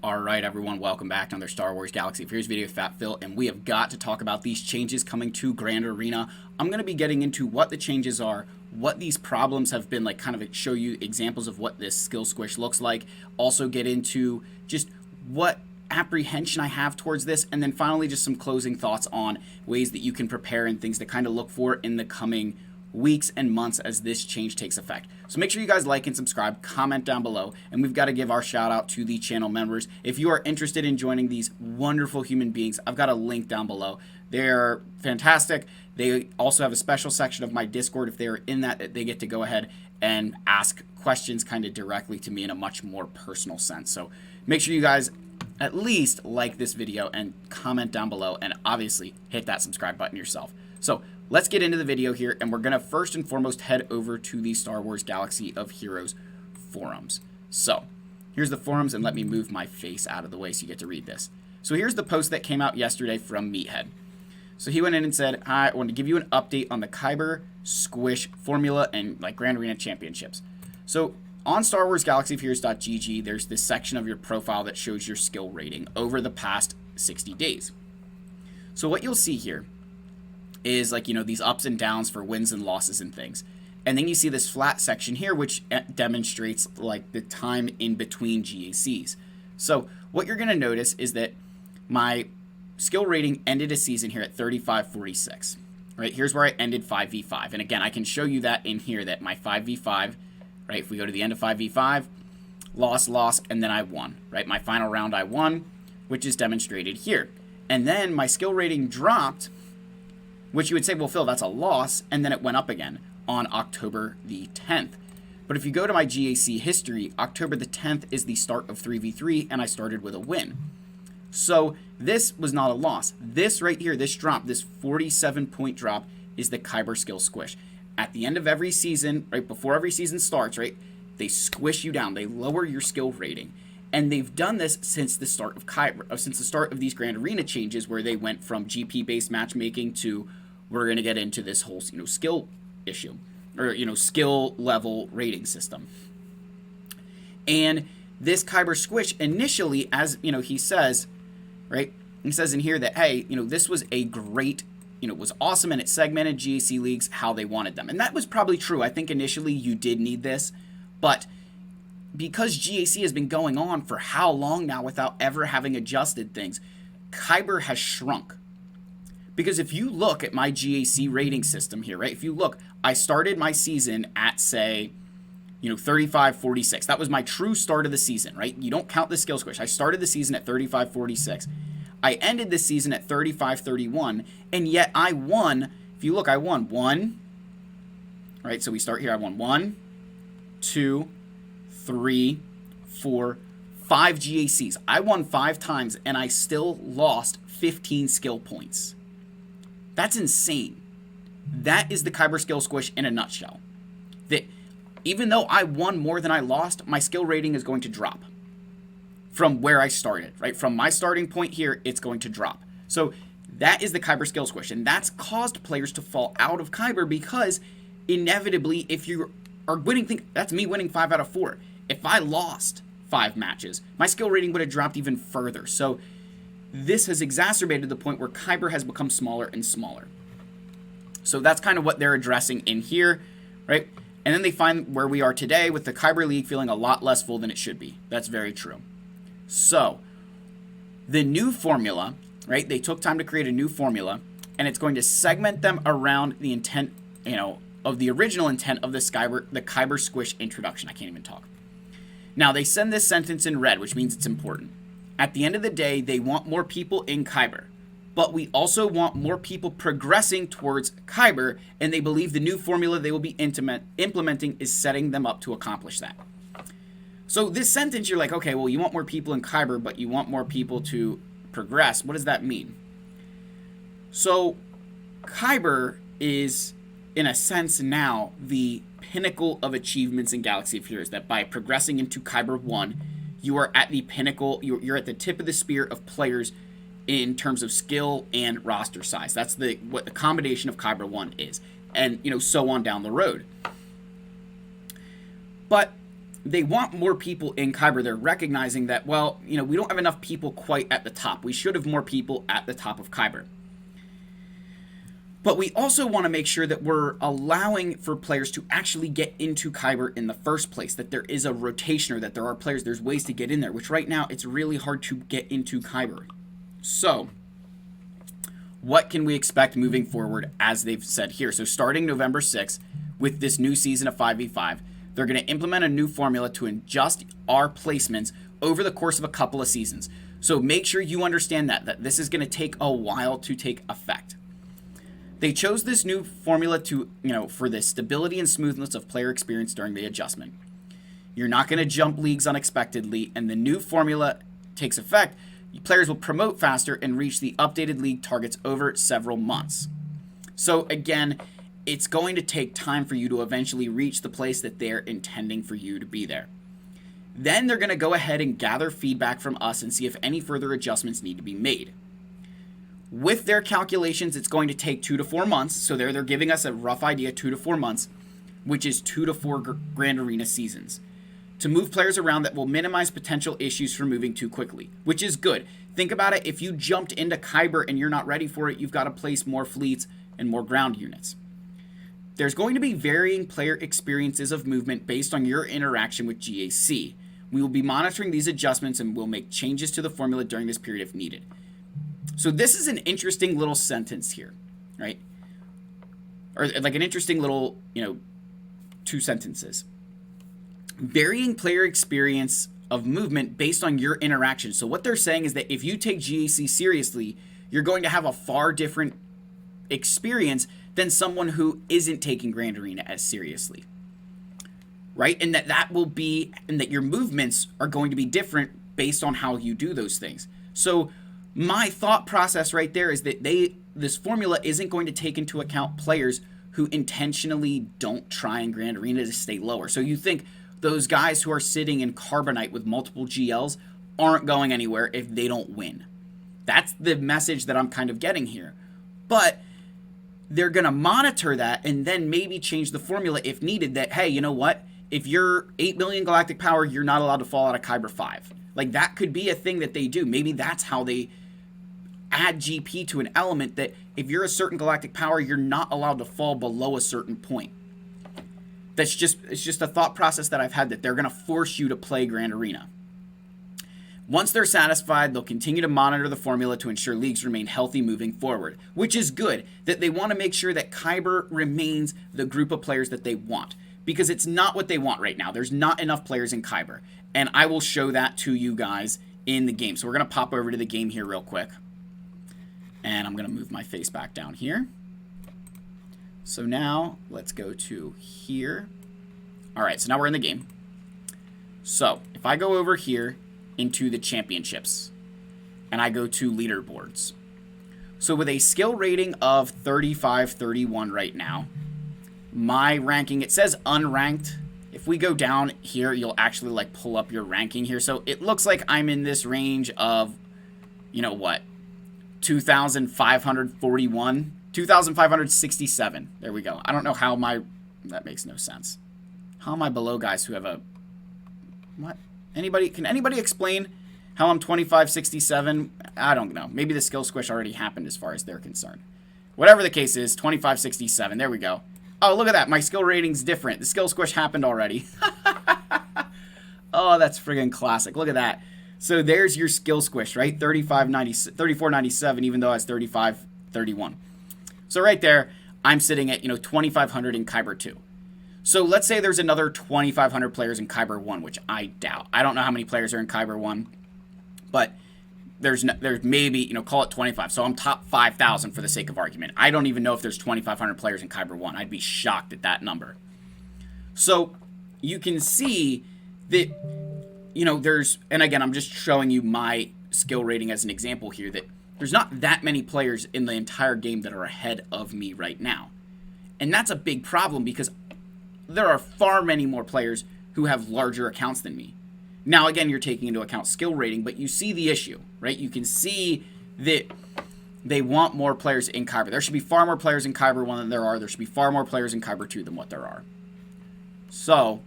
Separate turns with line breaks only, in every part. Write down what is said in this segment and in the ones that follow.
Alright everyone, welcome back to another Star Wars Galaxy of Heroes video with Fat Phil, and we have got to talk about these changes coming to Grand Arena. I'm going to be getting into what the changes are, what these problems have been, like kind of show you examples of what this skill squish looks like, also get into just what apprehension I have towards this, and then finally just some closing thoughts on ways that you can prepare and things to kind of look for in the coming weeks and months as this change takes effect. So make sure you guys like and subscribe, comment down below, and we've got to give our shout out to the channel members. If you are interested in joining these wonderful human beings, I've got a link down below. They're fantastic. They also have a special section of my Discord. If they're in that, they get to go ahead and ask questions kind of directly to me in a much more personal sense. So make sure you guys at least like this video and comment down below, and obviously hit that subscribe button yourself. So let's get into the video here, and we're going to first and foremost head over to the Star Wars Galaxy of Heroes forums. So here's the forums, and let me move my face out of the way so you get to read this. So here's the post that came out yesterday from Meathead. So he went in and said, I want to give you an update on the kyber, squish, formula, and like Grand Arena championships. So on Star Wars Galaxy of Heroes.gg, there's this section of your profile that shows your skill rating over the past 60 days. So what you'll see here is like, these ups and downs for wins and losses and things. And then you see this flat section here, which demonstrates like the time in between GACs. So what you're going to notice is that my skill rating ended a season here at 3546. Right, here's where I ended 5v5. And again, I can show you that in here that my 5v5, right, if we go to the end of 5v5, loss, and then I won. Right, my final round I won, which is demonstrated here. And then my skill rating dropped, which you would say, well, Phil, that's a loss, and then it went up again on October the 10th. But if you go to my GAC history, October the 10th is the start of 3v3, and I started with a win. So this was not a loss. This right here, this drop, this 47-point drop, is the kyber skill squish. At the end of every season, right before every season starts, right, they squish you down. They lower your skill rating. And they've done this since the start of kyber, since the start of these Grand Arena changes, where they went from GP-based matchmaking to we're going to get into this whole, skill issue, or, skill level rating system. And this kyber squish initially, as, he says, right, he says in here that, hey, this was a great, it was awesome, and it segmented GAC leagues how they wanted them. And that was probably true. I think initially you did need this, but because GAC has been going on for how long now without ever having adjusted things, kyber has shrunk. Because if you look at my GAC rating system here, right, if you look, I started my season at, say, 3546. That was my true start of the season, right? You don't count the skill squish. I started the season at 3546. I ended the season at 3531, and yet I won. If you look, I won 1, right? So we start here. I won 1, 2, 3, 4, 5 GACs. I won 5 times, and I still lost 15 skill points. That's insane. That is the kyber skill squish in a nutshell. That even though I won more than I lost, my skill rating is going to drop from where I started, right? From my starting point here, it's going to drop. So that is the kyber skill squish, and that's caused players to fall out of kyber because inevitably, if you are winning, that's me winning 5 out of 4. If I lost 5 matches, my skill rating would have dropped even further. So this has exacerbated the point where kyber has become smaller and smaller. So that's kind of what they're addressing in here, right? And then they find where we are today with the kyber league feeling a lot less full than it should be. That's very true. So the new formula, right? They took time to create a new formula, and it's going to segment them around the intent, of the original intent of the kyber squish introduction. I can't even talk. Now they send this sentence in red, which means it's important. At the end of the day, they want more people in kyber, but we also want more people progressing towards kyber, and they believe the new formula they will be implementing is setting them up to accomplish that. So this sentence, you're like, okay, well, you want more people in kyber, but you want more people to progress. What does that mean? So kyber is, in a sense now, the pinnacle of achievements in Galaxy of Heroes, that by progressing into kyber 1, you are at the pinnacle, you're at the tip of the spear of players in terms of skill and roster size. That's what the combination of kyber 1 is. And, so on down the road. But they want more people in kyber. They're recognizing that, well, we don't have enough people quite at the top. We should have more people at the top of kyber. But we also want to make sure that we're allowing for players to actually get into kyber in the first place, that there is a rotation, or that there are players, there's ways to get in there, which right now it's really hard to get into kyber. So what can we expect moving forward, as they've said here? So starting November 6th, with this new season of 5v5, they're going to implement a new formula to adjust our placements over the course of a couple of seasons. So make sure you understand that this is going to take a while to take effect. They chose this new formula to, for the stability and smoothness of player experience during the adjustment. You're not going to jump leagues unexpectedly, and the new formula takes effect. Players will promote faster and reach the updated league targets over several months. So again, it's going to take time for you to eventually reach the place that they're intending for you to be there. Then they're going to go ahead and gather feedback from us and see if any further adjustments need to be made. With their calculations, it's going to take 2 to 4 months. So they're giving us a rough idea, 2 to 4 months, which is 2 to 4 Grand Arena seasons, to move players around that will minimize potential issues from moving too quickly, which is good. Think about it. If you jumped into kyber and you're not ready for it, you've got to place more fleets and more ground units. There's going to be varying player experiences of movement based on your interaction with GAC. We will be monitoring these adjustments and will make changes to the formula during this period if needed. So this is an interesting little sentence here, right? Or like an interesting little, 2 sentences. Varying player experience of movement based on your interaction. So what they're saying is that if you take GAC seriously, you're going to have a far different experience than someone who isn't taking Grand Arena as seriously, right? And that will be, and that your movements are going to be different based on how you do those things. So my thought process right there is that this formula isn't going to take into account players who intentionally don't try in Grand Arena to stay lower. So you think those guys who are sitting in Carbonite with multiple GLs aren't going anywhere if they don't win. That's the message that I'm kind of getting here. But they're going to monitor that and then maybe change the formula if needed, that, hey, you know what? If you're 8 million galactic power, you're not allowed to fall out of Kyber 5. Like, that could be a thing that they do. Maybe that's how they add GP to an element, that if you're a certain galactic power, you're not allowed to fall below a certain point. It's just a thought process that I've had, that they're going to force you to play Grand Arena. Once they're satisfied, they'll continue to monitor the formula to ensure leagues remain healthy moving forward, which is good, that they want to make sure that Kyber remains the group of players that they want, because it's not what they want right now. There's not enough players in Kyber, and I will show that to you guys in the game. So we're going to pop over to the game here real quick, and I'm going to move my face back down here. So now let's go to here. All right, so now we're in the game. So if I go over here into the championships and I go to leaderboards. So with a skill rating of 35-31 right now, my ranking, it says unranked. If we go down here, you'll actually like pull up your ranking here. So it looks like I'm in this range of, 2,541, 2,567. There we go. I don't know how that makes no sense. How am I below guys who have a, what? Can anybody explain how I'm 2567? I don't know. Maybe the skill squish already happened as far as they're concerned. Whatever the case is, 2567. There we go. Oh, look at that. My skill rating's different. The skill squish happened already. Oh, that's friggin' classic. Look at that. So there's your skill squish, right? 3497, even though I was 3531. So right there, I'm sitting at, 2500 in Kyber 2. So let's say there's another 2,500 players in Kyber 1, which I doubt. I don't know how many players are in Kyber 1, but there's maybe, call it 25. So I'm top 5,000 for the sake of argument. I don't even know if there's 2,500 players in Kyber 1. I'd be shocked at that number. So you can see that, and again, I'm just showing you my skill rating as an example here, that there's not that many players in the entire game that are ahead of me right now. And that's a big problem, because there are far many more players who have larger accounts than me. Now, again, you're taking into account skill rating, but you see the issue, right? You can see that they want more players in Kyber. There should be far more players in Kyber 1 than there are. There should be far more players in Kyber 2 than what there are. So,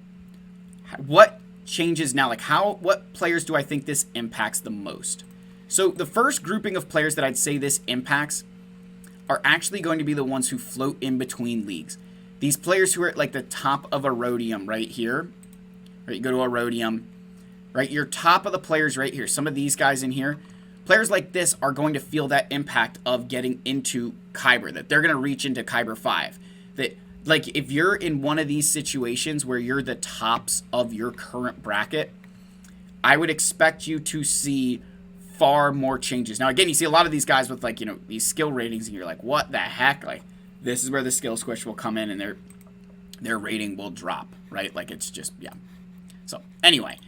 what changes now, like what players do I think this impacts the most? So the first grouping of players that I'd say this impacts are actually going to be the ones who float in between leagues. These players who are at like the top of a Rhodium right here, right? You go to a Rhodium, right? Your top of the players right here. Some of these guys in here, players like this are going to feel that impact of getting into kyber, that they're going to reach into kyber 5. That, like, if you're in one of these situations where you're the tops of your current bracket, I would expect you to see far more changes. Now, again, you see a lot of these guys with, like, you know, these skill ratings, and you're like, what the heck? Like, this is where the skill squish will come in, and their rating will drop, right? Like, it's just, yeah. So, anyway,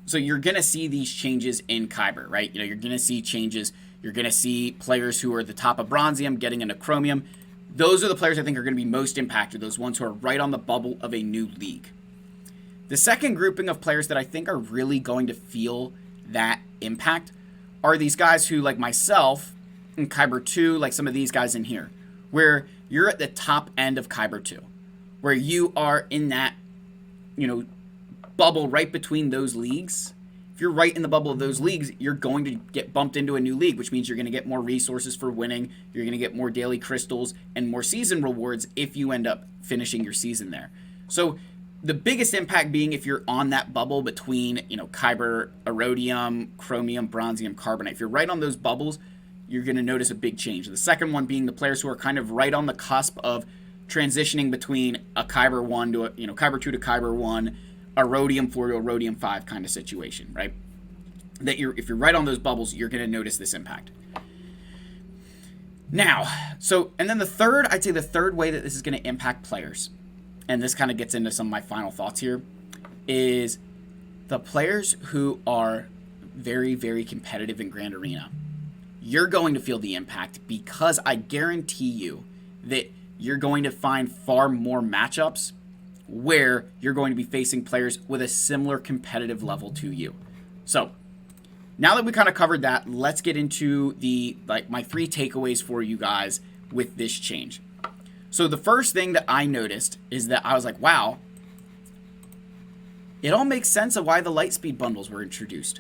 so you're going to see these changes in kyber, right? You know, you're going to see changes. You're going to see players who are at the top of bronzium getting into chromium. Those are the players I think are going to be most impacted, those ones who are right on the bubble of a new league. The second grouping of players that I think are really going to feel that impact are these guys who, like myself, in kyber 2, like some of these guys in here, where you're at the top end of kyber 2, where you are in that, you know, bubble right between those leagues. If you're right in the bubble of those leagues, you're going to get bumped into a new league, which means you're going to get more resources for winning. You're going to get more daily crystals and more season rewards if you end up finishing your season there. So the biggest impact being if you're on that bubble between, you know, kyber, rhodium, chromium, bronzium, carbonite. If you're right on those bubbles, you're going to notice a big change. The second one being the players who are kind of right on the cusp of transitioning between a kyber 1 to a, you know, kyber 2 to kyber 1, a rhodium 4 to a rhodium 5 kind of situation, right? That if you're right on those bubbles, you're going to notice this impact. Now, and then I'd say the third way that this is going to impact players, and this kind of gets into some of my final thoughts here, is the players who are very, very competitive in Grand Arena. You're going to feel the impact because I guarantee you that you're going to find far more matchups where you're going to be facing players with a similar competitive level to you. So now that we kind of covered that, let's get into my 3 takeaways for you guys with this change. So the first thing that I noticed is that I was like, wow, it all makes sense of why the Lightspeed bundles were introduced.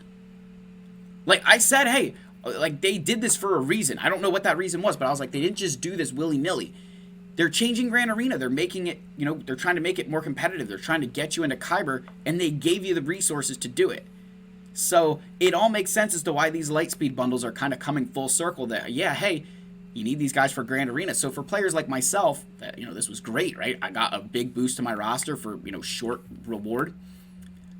Like I said, hey, like they did this for a reason. I don't know what that reason was, but I was like, they didn't just do this willy-nilly. They're changing Grand Arena. They're making it, you know, they're trying to make it more competitive. They're trying to get you into kyber, and they gave you the resources to do it. So it all makes sense as to why these Lightspeed bundles are kind of coming full circle that, yeah, hey, you need these guys for Grand Arena. So for players like myself, you know, this was great, right? I got a big boost to my roster for, you know, short reward.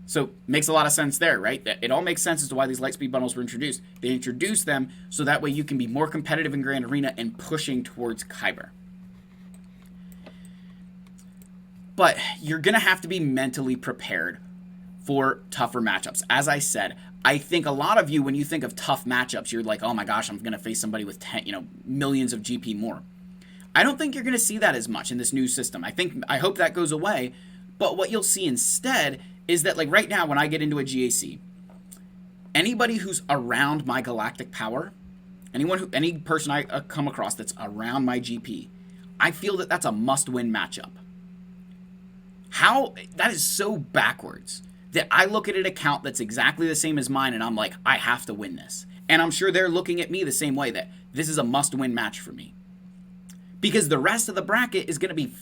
So makes a lot of sense there, right? It all makes sense as to why these Lightspeed bundles were introduced. They introduced them so that way you can be more competitive in Grand Arena and pushing towards kyber. But you're going to have to be mentally prepared for tougher matchups. As I said, I think a lot of you, when you think of tough matchups, you're like, oh my gosh, I'm going to face somebody with 10, you know, millions of GP more. I don't think you're going to see that as much in this new system. I hope that goes away. But what you'll see instead is that, like right now, when I get into a GAC, anybody who's around my galactic power, any person I come across that's around my GP, I feel that that's a must-win matchup. That is so backwards that I look at an account that's exactly the same as mine and I'm like, I have to win this. And I'm sure they're looking at me the same way, that this is a must-win match for me. Because the rest of the bracket is going to be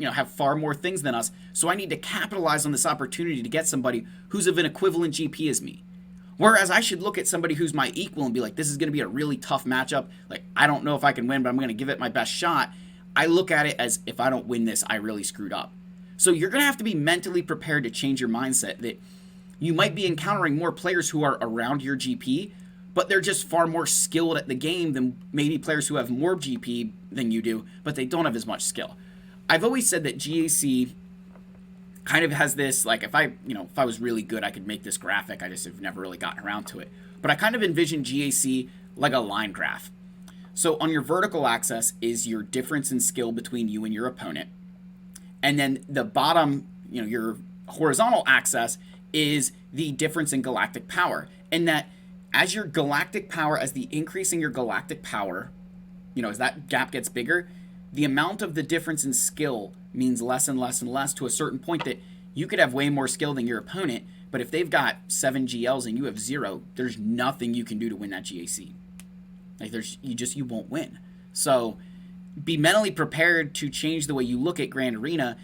have far more things than us, so I need to capitalize on this opportunity to get somebody who's of an equivalent GP as me. Whereas I should look at somebody who's my equal and be like, this is going to be a really tough matchup. Like, I don't know if I can win, but I'm going to give it my best shot. I look at it as, if I don't win this, I really screwed up. So you're going to have to be mentally prepared to change your mindset that you might be encountering more players who are around your GP, but they're just far more skilled at the game than maybe players who have more GP than you do, but they don't have as much skill. I've always said that GAC kind of has this, like, if I was really good, I could make this graphic. I just have never really gotten around to it. But I kind of envision GAC like a line graph. So on your vertical axis is your difference in skill between you and your opponent. And then the bottom, your horizontal axis is the difference in galactic power. And that as your galactic power, as the increase in your galactic power, as that gap gets bigger, the amount of the difference in skill means less and less and less to a certain point that You could have way more skill than your opponent, but if they've got 7 GLs and you have 0, there's nothing you can do to win that GAC. Like you won't win. So be mentally prepared to change the way you look at Grand Arena.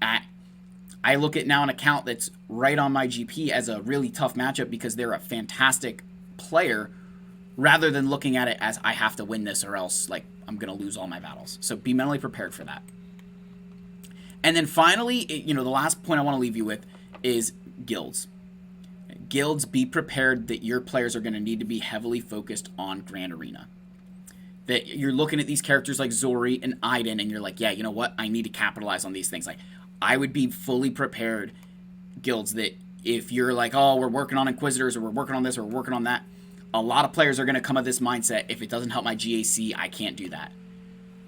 I look at now an account that's right on my GP as a really tough matchup because they're a fantastic player, rather than looking at it as I have to win this or else like I'm going to lose all my battles. So be mentally prepared for that. And then finally, the last point I want to leave you with is guilds. Guilds, be prepared that your players are going to need to be heavily focused on Grand Arena. That you're looking at these characters like Zori and Aiden, and you're like, yeah, you know what? I need to capitalize on these things. Like, I would be fully prepared, guilds, that if you're like, oh, we're working on Inquisitors, or we're working on this, or we're working on that, a lot of players are going to come at this mindset, if it doesn't help my GAC, I can't do that.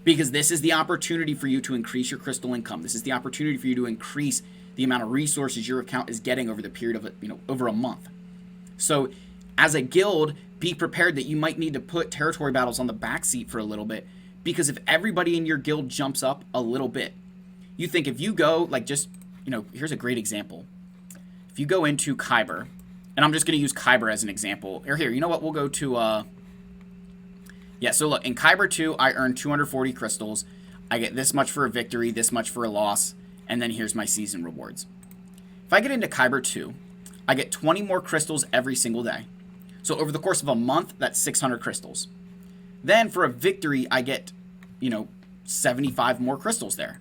Because this is the opportunity for you to increase your crystal income. This is the opportunity for you to increase the amount of resources your account is getting over the period of, over a month. So as a guild, be prepared that you might need to put territory battles on the back seat for a little bit, because if everybody in your guild jumps up a little bit, you think if you go, like, just, here's a great example. If you go into Kyber, and I'm just going to use Kyber as an example, or here, you know what, we'll go to, so look, in Kyber 2, I earn 240 crystals. I get this much for a victory, this much for a loss, and then here's my season rewards. If I get into Kyber 2, I get 20 more crystals every single day. So over the course of a month, that's 600 crystals. Then for a victory, I get, 75 more crystals there.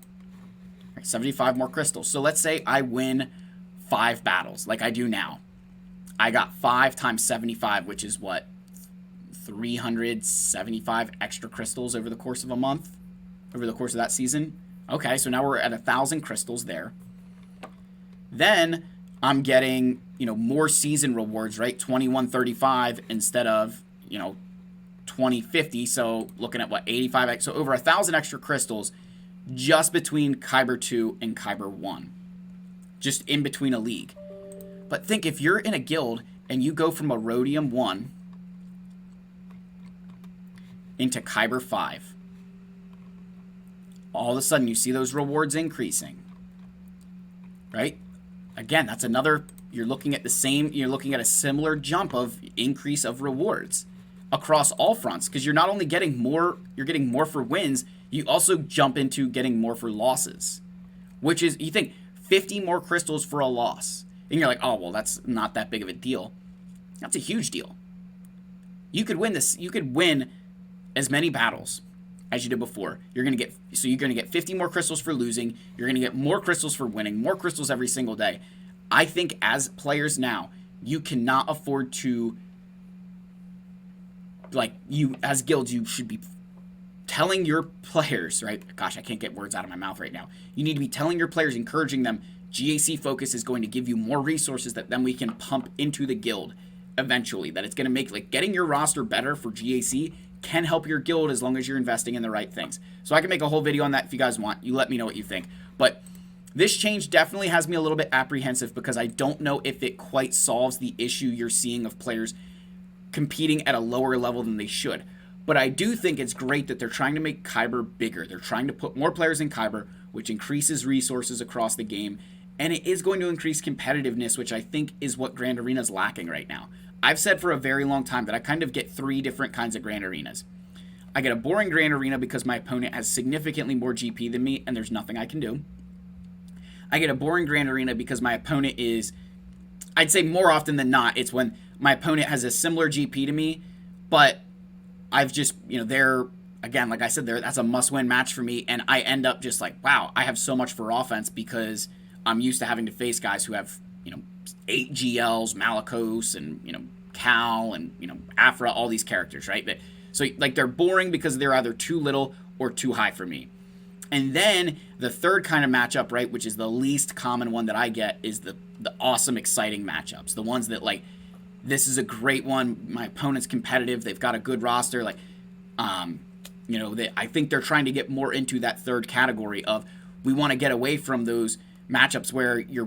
Right, 75 more crystals. So let's say I win 5 battles, like I do now. I got 5 times 75, which is what? 375 extra crystals over the course of a month, over the course of that season. Okay, so now we're at 1,000 crystals there. Then I'm getting, more season rewards, right? 2135 instead of, 2050. So looking at what, 85, so over 1,000 extra crystals just between Kyber 2 and Kyber 1, just in between a league. But think, if you're in a guild and you go from a Rhodium 1 into Kyber 5, all of a sudden you see those rewards increasing, right? Again, that's another, you're looking at a similar jump of increase of rewards across all fronts, because you're not only getting more, you're getting more for wins, you also jump into getting more for losses, which is, you think 50 more crystals for a loss, and you're like, oh, well, that's not that big of a deal. That's a huge deal. You could win this, you could win as many battles as you did before. You're going to get 50 more crystals for losing. You're going to get more crystals for winning, more crystals every single day. I think as players now, you cannot afford to, as guilds, you should be telling your players, right? Gosh, I can't get words out of my mouth right now. You need to be telling your players, encouraging them, GAC focus is going to give you more resources that then we can pump into the guild eventually. That it's going to make, getting your roster better for GAC can help your guild as long as you're investing in the right things. So I can make a whole video on that if you guys want. You let me know what you think. But this change definitely has me a little bit apprehensive, because I don't know if it quite solves the issue you're seeing of players competing at a lower level than they should. But I do think it's great that they're trying to make Kyber bigger. They're trying to put more players in Kyber, which increases resources across the game. And it is going to increase competitiveness, which I think is what Grand Arena is lacking right now. I've said for a very long time that I kind of get 3 different kinds of Grand Arenas. I get a boring Grand Arena because my opponent has significantly more GP than me and there's nothing I can do. I get a boring Grand Arena because my opponent is, I'd say more often than not, it's when my opponent has a similar GP to me, but I've just, they're, again, like I said, that's a must-win match for me, and I end up just like, wow, I have so much for offense because I'm used to having to face guys who have, 8 GLs, Malicos, and, Cal, and, Afra, all these characters, right? But, so, they're boring because they're either too little or too high for me. And then the third kind of matchup, right, which is the least common one that I get, is the awesome, exciting matchups. The ones that, this is a great one. My opponent's competitive. They've got a good roster. I think they're trying to get more into that third category of, we want to get away from those matchups where you're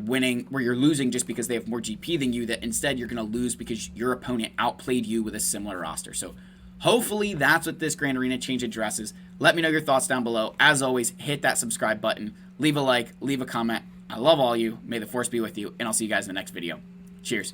losing just because they have more GP than you, that instead you're going to lose because your opponent outplayed you with a similar roster. So hopefully that's what this Grand Arena change addresses. Let me know your thoughts down below. As always, hit that subscribe button, leave a like, leave a comment. I love all you. May the force be with you, and I'll see you guys in the next video. Cheers.